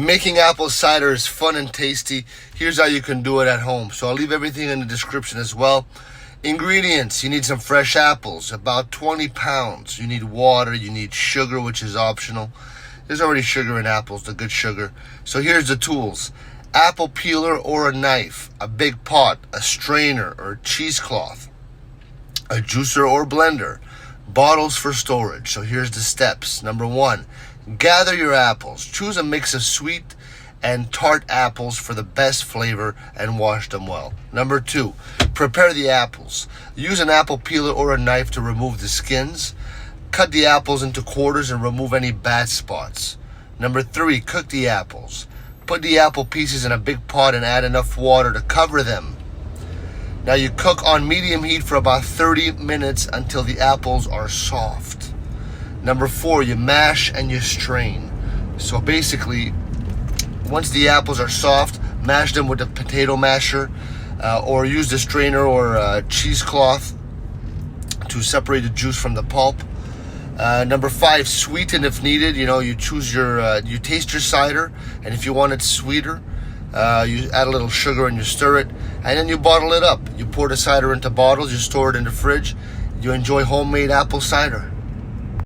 Making apple cider is fun and tasty. Here's how you can do it at home. So I'll leave everything in the description as well. Ingredients: you need some fresh apples, about 20 pounds. You need water, you need sugar, which is optional. There's already sugar in apples, the good sugar. So here's the tools: apple peeler or a knife, a big pot, a strainer or cheesecloth, a juicer or blender, bottles for storage. So here's the steps. Number 1, gather your apples. Choose a mix of sweet and tart apples for the best flavor and wash them well. Number 2, prepare the apples. Use an apple peeler or a knife to remove the skins. Cut the apples into quarters and remove any bad spots. Number 3, cook the apples. Put the apple pieces in a big pot and add enough water to cover them. Now you cook on medium heat for about 30 minutes until the apples are soft. Number 4, you mash and you strain. So basically, once the apples are soft, mash them with a potato masher or use the strainer or a cheesecloth to separate the juice from the pulp. Number 5, sweeten if needed. You choose you taste your cider, and if you want it sweeter, you add a little sugar and you stir it, and then you bottle it up. You pour the cider into bottles, you store it in the fridge. You enjoy homemade apple cider.